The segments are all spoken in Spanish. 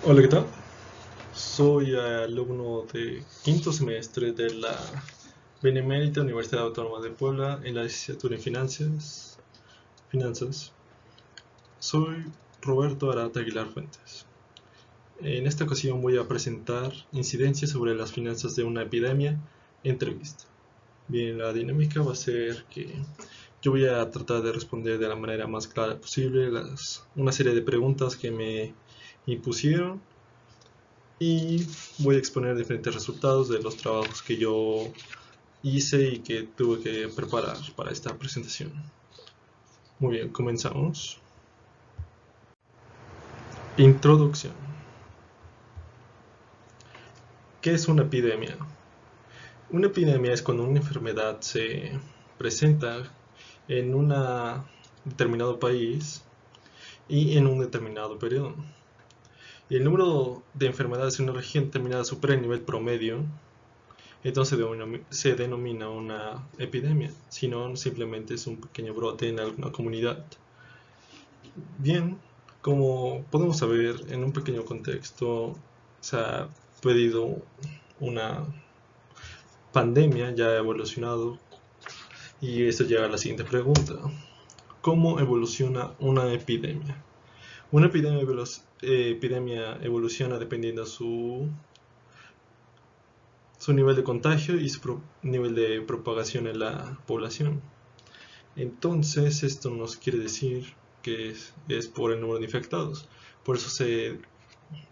Hola, ¿qué tal? Soy alumno de quinto semestre de la Benemérita Universidad Autónoma de Puebla en la licenciatura en Finanzas. Soy Roberto Arata Aguilar Fuentes. En esta ocasión voy a presentar incidencias sobre las finanzas de una epidemia, entrevista. Bien, la dinámica va a ser que yo voy a tratar de responder de la manera más clara posible una serie de preguntas que me impusieron y voy a exponer diferentes resultados de los trabajos que yo hice y que tuve que preparar para esta presentación. Muy bien, comenzamos. Introducción. ¿Qué es una epidemia? Una epidemia es cuando una enfermedad se presenta en un determinado país y en un determinado periodo. Y el número de enfermedades en una región determinada supera el nivel promedio, entonces se denomina una epidemia, si no simplemente es un pequeño brote en alguna comunidad. Bien, como podemos saber en un pequeño contexto, se ha pedido una pandemia, ya ha evolucionado y esto llega a la siguiente pregunta. ¿Cómo evoluciona una epidemia? Una epidemia evoluciona dependiendo su nivel de contagio y su nivel de propagación en la población. Entonces, esto nos quiere decir que es por el número de infectados. Por eso se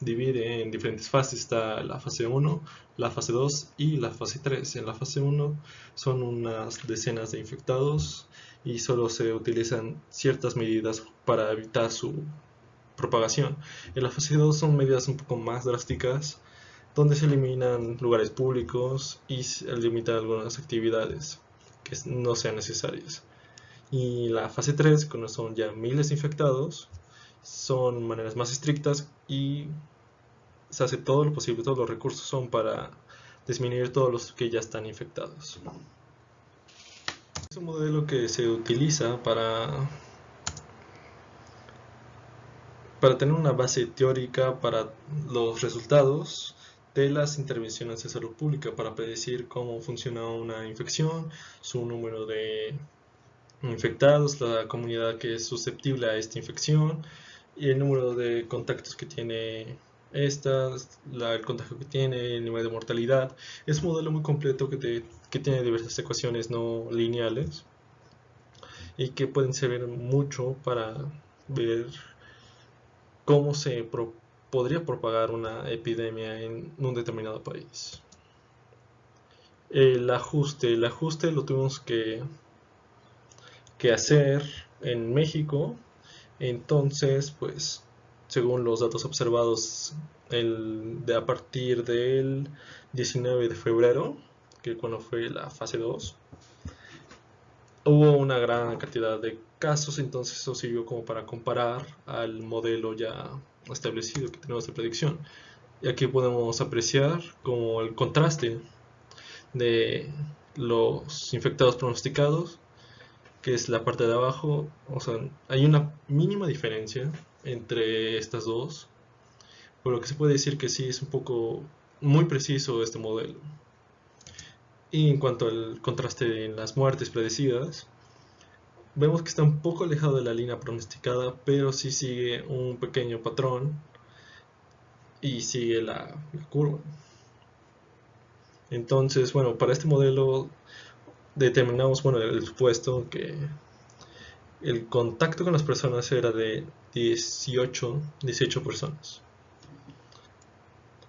divide en diferentes fases. Está la fase 1, la fase 2 y la fase 3. En la fase 1 son unas decenas de infectados y solo se utilizan ciertas medidas para evitar su propagación. En la fase 2 son medidas un poco más drásticas, donde se eliminan lugares públicos y se limitan algunas actividades que no sean necesarias. Y la fase 3, cuando son ya miles de infectados, son maneras más estrictas y se hace todo lo posible, todos los recursos son para disminuir todos los que ya están infectados. Es un modelo que se utiliza para tener una base teórica para los resultados de las intervenciones de salud pública, para predecir cómo funciona una infección, su número de infectados, la comunidad que es susceptible a esta infección y el número de contactos que tiene el contagio que tiene, el nivel de mortalidad. Es un modelo muy completo que tiene diversas ecuaciones no lineales y que pueden servir mucho para ver cómo podría propagar una epidemia en un determinado país. El ajuste lo tuvimos que hacer en México. Entonces, pues, según los datos observados a partir del 19 de febrero, que cuando fue la fase 2, hubo una gran cantidad de casos, entonces eso sirvió como para comparar al modelo ya establecido que tenemos de predicción. Y aquí podemos apreciar como el contraste de los infectados pronosticados, que es la parte de abajo. O sea, hay una mínima diferencia entre estas dos, por lo que se puede decir que sí es un poco muy preciso este modelo. Y en cuanto al contraste en las muertes predecidas, vemos que está un poco alejado de la línea pronosticada, pero sí sigue un pequeño patrón y sigue la curva. Entonces, bueno, para este modelo determinamos, bueno, el supuesto que el contacto con las personas era de 18 personas.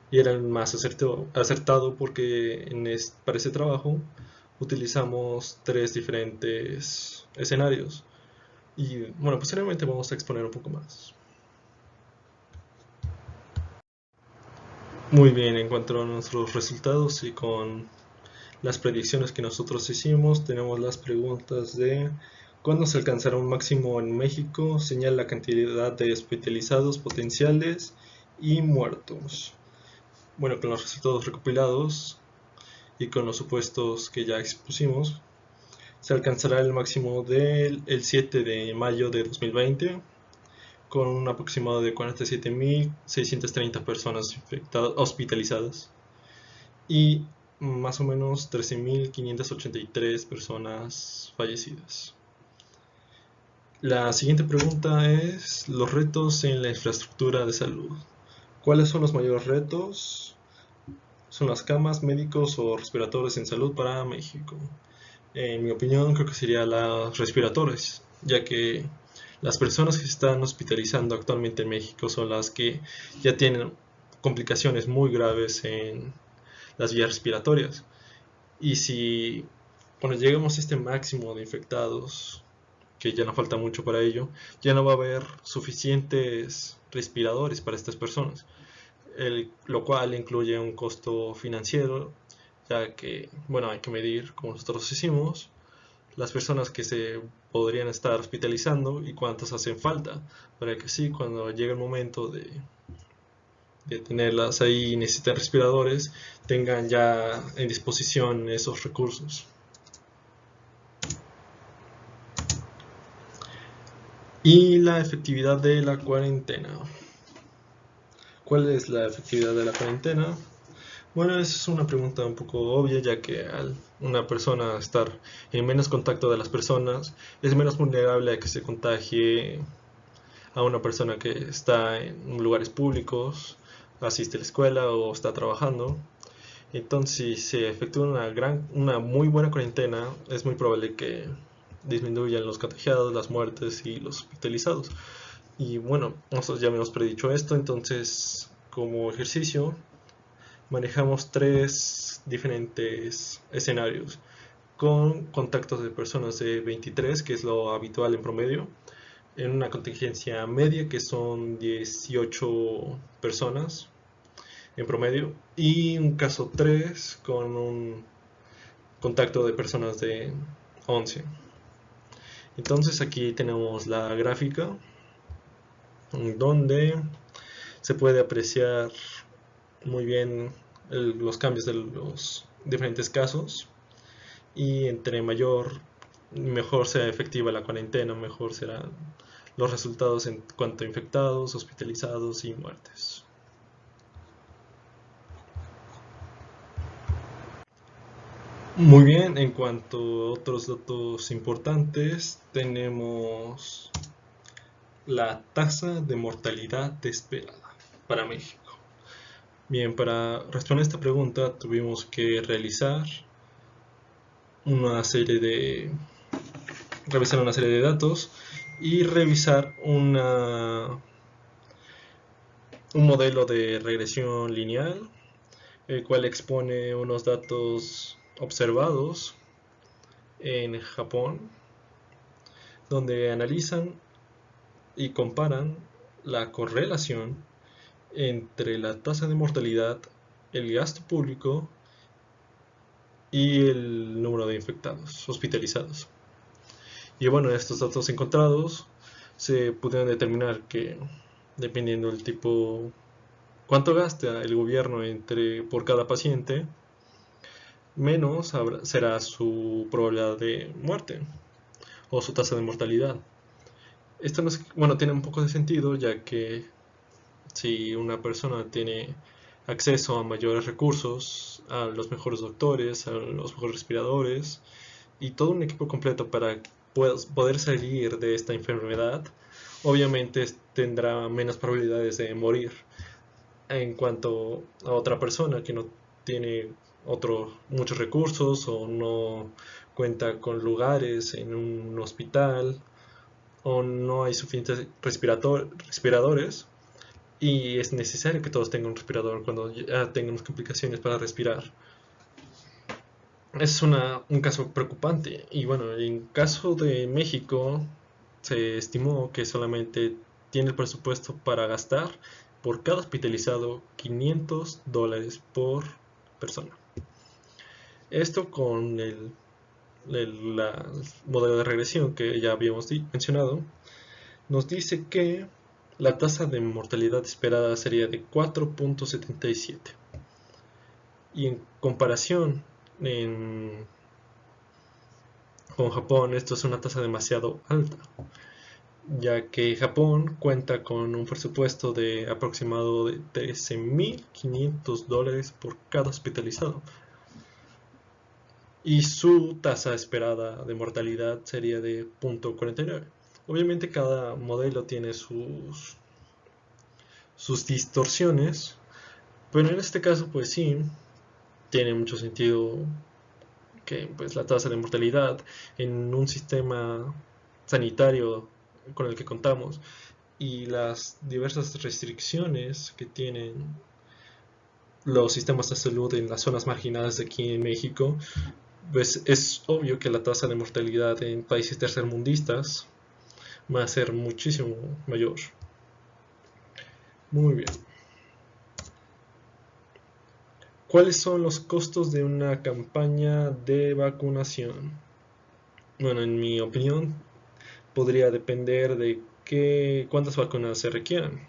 Y era el más acertado porque para ese trabajo utilizamos tres diferentes escenarios. Y bueno, posteriormente vamos a exponer un poco más. Muy bien, en cuanto a nuestros resultados y con las predicciones que nosotros hicimos, tenemos las preguntas de ¿cuándo se alcanzará un máximo en México? Señala la cantidad de hospitalizados potenciales y muertos. Bueno, con los resultados recopilados y con los supuestos que ya expusimos, se alcanzará el máximo del 7 de mayo de 2020, con un aproximado de 47.630 personas hospitalizadas y más o menos 13.583 personas fallecidas. La siguiente pregunta es los retos en la infraestructura de salud. ¿Cuáles son los mayores retos? ¿Son las camas, médicos o respiradores en salud para México? En mi opinión, creo que serían las respiradores, ya que las personas que se están hospitalizando actualmente en México son las que ya tienen complicaciones muy graves en las vías respiratorias. Y si cuando lleguemos a este máximo de infectados, que ya no falta mucho para ello, ya no va a haber suficientes respiradores para estas personas, lo cual incluye un costo financiero, ya que, bueno, hay que medir, como nosotros hicimos, las personas que se podrían estar hospitalizando y cuántas hacen falta, para que sí, cuando llegue el momento de tenerlas ahí y necesiten respiradores, tengan ya en disposición esos recursos. Y la efectividad de la cuarentena. ¿Cuál es la efectividad de la cuarentena? Bueno, esa es una pregunta un poco obvia, ya que al una persona estar en menos contacto de las personas es menos vulnerable a que se contagie a una persona que está en lugares públicos, asiste a la escuela o está trabajando. Entonces, si se efectúa una muy buena cuarentena, es muy probable que disminuyan los contagiados, las muertes y los hospitalizados. Y bueno, nosotros ya hemos predicho esto, entonces como ejercicio manejamos tres diferentes escenarios con contactos de personas de 23, que es lo habitual en promedio, en una contingencia media, que son 18 personas en promedio, y un caso 3 con un contacto de personas de 11. Entonces aquí tenemos la gráfica donde se puede apreciar muy bien los cambios de los diferentes casos, y entre mejor sea efectiva la cuarentena, mejor serán los resultados en cuanto a infectados, hospitalizados y muertes. Muy bien, en cuanto a otros datos importantes, tenemos la tasa de mortalidad esperada para México. Bien, para responder esta pregunta tuvimos que una serie de revisar una serie de datos y revisar un modelo de regresión lineal, el cual expone unos datos observados en Japón, donde analizan y comparan la correlación entre la tasa de mortalidad, el gasto público y el número de infectados hospitalizados. Y bueno, estos datos encontrados se pudieron determinar que, dependiendo del tipo, cuánto gasta el gobierno por cada paciente, menos será su probabilidad de muerte o su tasa de mortalidad. Esto no es, bueno, tiene un poco de sentido, ya que si una persona tiene acceso a mayores recursos, a los mejores doctores, a los mejores respiradores y todo un equipo completo para poder salir de esta enfermedad, obviamente tendrá menos probabilidades de morir. En cuanto a otra persona que no tiene muchos recursos o no cuenta con lugares en un hospital o no hay suficientes respiradores, y es necesario que todos tengan un respirador cuando ya tengamos complicaciones para respirar. Es un caso preocupante. Y bueno, en caso de México, se estimó que solamente tiene el presupuesto para gastar por cada hospitalizado $500 por persona. Esto con la modelo de regresión que ya habíamos mencionado, nos dice que la tasa de mortalidad esperada sería de 4.77. Y en comparación con Japón, esto es una tasa demasiado alta. ya que Japón cuenta con un presupuesto de aproximado de $13.500 por cada hospitalizado, y su tasa esperada de mortalidad sería de 0.49. Obviamente cada modelo tiene sus distorsiones, pero en este caso pues sí, tiene mucho sentido que pues la tasa de mortalidad en un sistema sanitario con el que contamos y las diversas restricciones que tienen los sistemas de salud en las zonas marginadas de aquí en México, pues es obvio que la tasa de mortalidad en países tercermundistas va a ser muchísimo mayor. Muy bien. ¿Cuáles son los costos de una campaña de vacunación? Bueno, en mi opinión, podría depender de cuántas vacunas se requieran,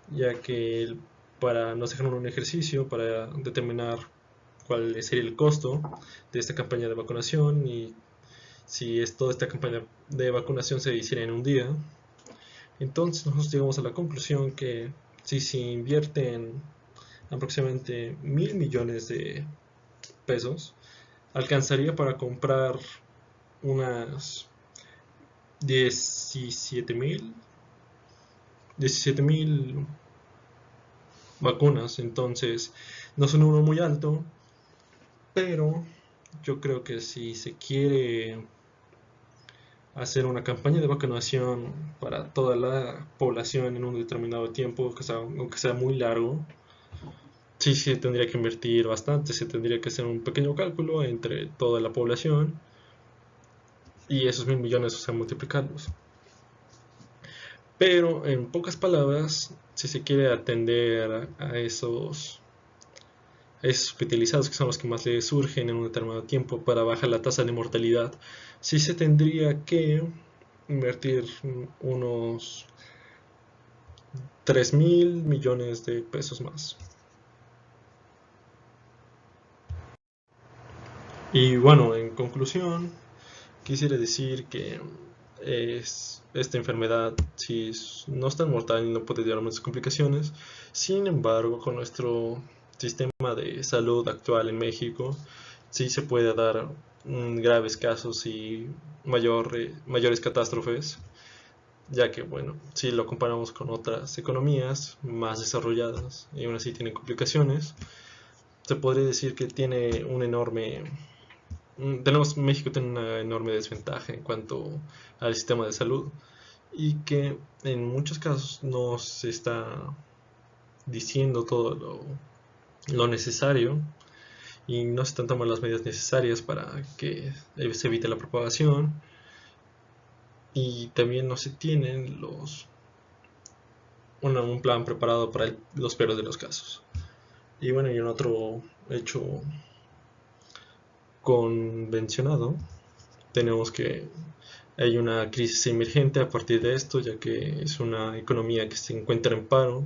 ya que para nos dejaron un ejercicio para determinar cuál sería el costo de esta campaña de vacunación y si toda esta campaña de vacunación se hiciera en un día. Entonces nosotros llegamos a la conclusión que si se invierten aproximadamente 1.000 millones de pesos, alcanzaría para comprar unas 17.000 vacunas. Entonces no es un número muy alto, pero yo creo que si se quiere hacer una campaña de vacunación para toda la población en un determinado tiempo, aunque sea muy largo, sí se tendría que invertir bastante, se tendría que hacer un pequeño cálculo entre toda la población y esos 1.000 millones, o sea, multiplicarlos. Pero en pocas palabras, si se quiere atender a esos hospitalizados, que son los que más le surgen en un determinado tiempo para bajar la tasa de mortalidad, sí se tendría que invertir unos 3.000 millones de pesos más. Y bueno, en conclusión, quisiera decir que esta enfermedad si no es tan mortal y no puede llevar muchas complicaciones. Sin embargo, con nuestro sistema de salud actual en México, sí se puede dar graves casos y mayores catástrofes, ya que, bueno, si lo comparamos con otras economías más desarrolladas y aún así tienen complicaciones, se podría decir que tiene un enorme México tiene una enorme desventaja en cuanto al sistema de salud y que en muchos casos no se está diciendo todo lo necesario y no se están tomando las medidas necesarias para que se evite la propagación, y también no se tienen un plan preparado para los peores de los casos. Y bueno, y en otro hecho convencionado, tenemos que hay una crisis emergente a partir de esto, ya que es una economía que se encuentra en paro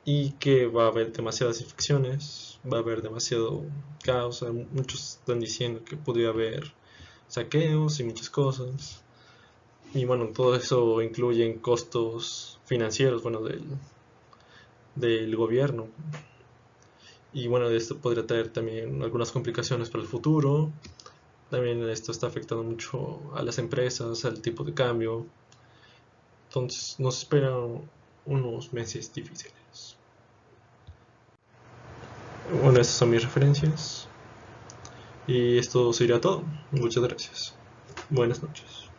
y que va a haber demasiadas infecciones, va a haber demasiado caos. Muchos están diciendo que podría haber saqueos y muchas cosas. Y bueno, todo eso incluye costos financieros, bueno, del gobierno. Y bueno, esto podría traer también algunas complicaciones para el futuro. También esto está afectando mucho a las empresas, al tipo de cambio. Entonces nos esperan unos meses difíciles. Bueno, estas son mis referencias. Y esto sería todo. Muchas gracias. Buenas noches.